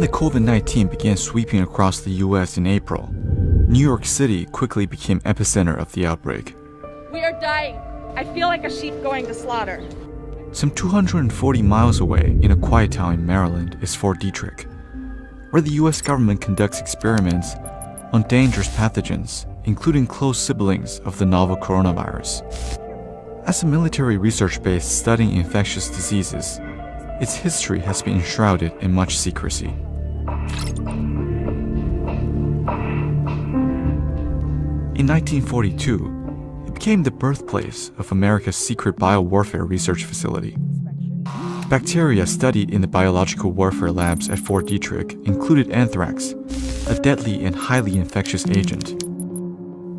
the COVID-19 began sweeping across the U.S. in April, New York City quickly became epicenter of the outbreak. We are dying. I feel like a sheep going to slaughter. Some 240 miles away in a quiet town in Maryland is Fort Detrick, where the U.S. government conducts experiments on dangerous pathogens, including close siblings of the novel coronavirus. As a military research base studying infectious diseases, its history has been enshrouded in much secrecy. In 1942, it became the birthplace of America's secret biowarfare research facility. Bacteria studied in the biological warfare labs at Fort Detrick included anthrax, a deadly and highly infectious agent.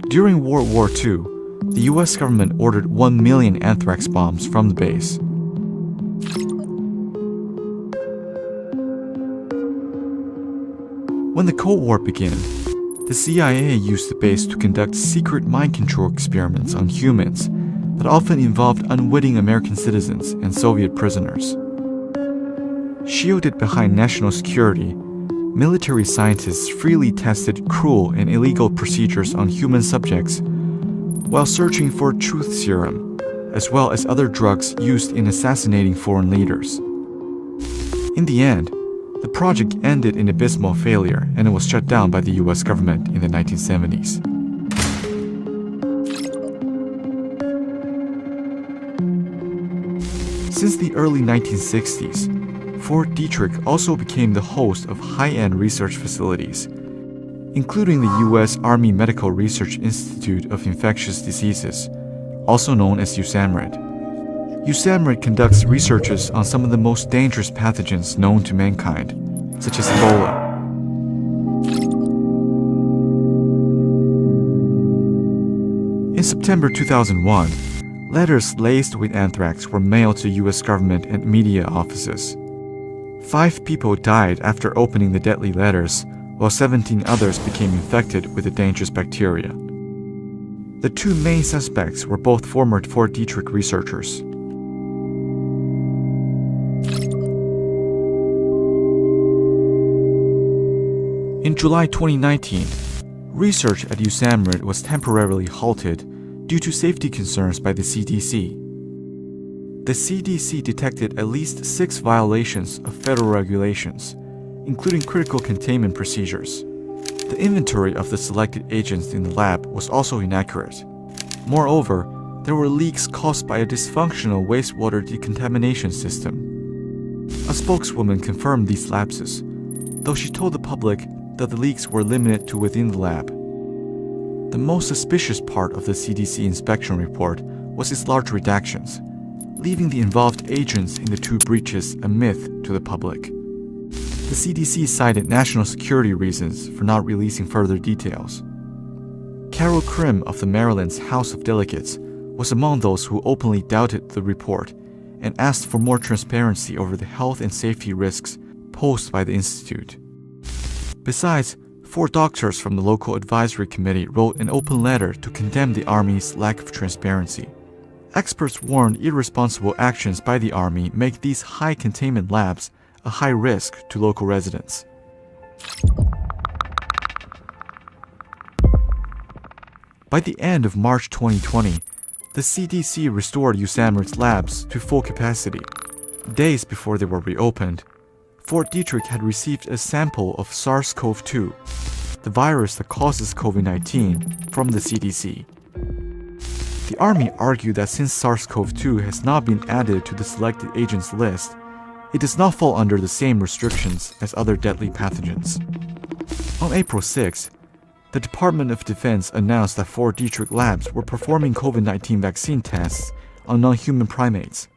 During World War II, the U.S. government ordered 1 million anthrax bombs from the base. When the Cold War began, the CIA used the base to conduct secret mind control experiments on humans that often involved unwitting American citizens and Soviet prisoners. Shielded behind national security, military scientists freely tested cruel and illegal procedures on human subjects while searching for truth serum, as well as other drugs used in assassinating foreign leaders. In the end, the project ended in abysmal failure and it was shut down by the U.S. government in the 1970s. Since the early 1960s, Fort Detrick also became the host of high-end research facilities, including the U.S. Army Medical Research Institute of Infectious Diseases, also known as USAMRIID. USAMRIID conducts researches on some of the most dangerous pathogens known to mankind, such as Ebola. In September 2001, letters laced with anthrax were mailed to U.S. government and media offices. 5 people died after opening the deadly letters, while 17 others became infected with the dangerous bacteria. The 2 main suspects were both former Fort Detrick researchers. In July 2019, research at USAMRIID was temporarily halted due to safety concerns by the CDC. The CDC detected at least 6 violations of federal regulations, including critical containment procedures. The inventory of the selected agents in the lab was also inaccurate. Moreover, there were leaks caused by a dysfunctional wastewater decontamination system. A spokeswoman confirmed these lapses, though she told the public that the leaks were limited to within the lab. The most suspicious part of the CDC inspection report was its large redactions, leaving the involved agents in the 2 breaches a myth to the public. The CDC cited national security reasons for not releasing further details. Carol Krim of the Maryland's House of Delegates was among those who openly doubted the report and asked for more transparency over the health and safety risks posed by the institute. Besides, 4 doctors from the local advisory committee wrote an open letter to condemn the Army's lack of transparency. Experts warned irresponsible actions by the Army make these high-containment labs a high risk to local residents. By the end of March 2020, the CDC restored USAMRIID's labs to full capacity. Days before they were reopened, Fort Detrick had received a sample of SARS-CoV-2, the virus that causes COVID-19, from the CDC. The Army argued that since SARS-CoV-2 has not been added to the selected agents list, it does not fall under the same restrictions as other deadly pathogens. On April 6, the Department of Defense announced that Fort Detrick labs were performing COVID-19 vaccine tests on non-human primates.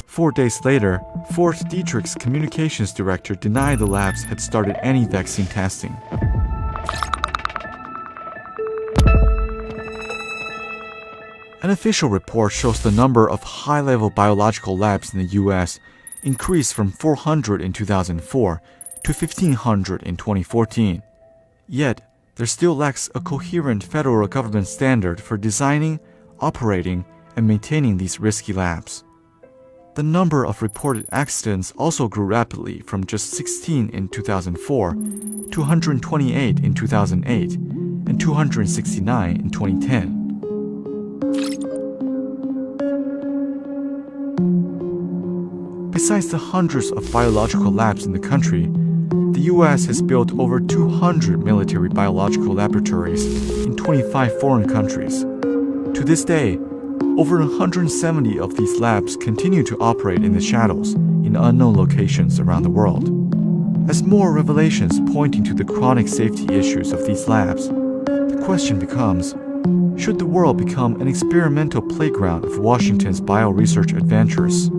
4 days later, Fort Detrick's communications director denied the labs had started any vaccine testing. An official report shows the number of high-level biological labs in the U.S. increased from 400 in 2004 to 1,500 in 2014. Yet, there still lacks a coherent federal government standard for designing, operating, and maintaining these risky labs. the number of reported accidents also grew rapidly from just 16 in 2004 to 128 in 2008 and 269 in 2010. Besides the hundreds of biological labs in the country, the U.S. has built over 200 military biological laboratories in 25 foreign countries. To this day, over 170 of these labs continue to operate in the shadows in unknown locations around the world. As more revelations pointing to the chronic safety issues of these labs, the question becomes, should the world become an experimental playground of Washington's bioresearch adventures?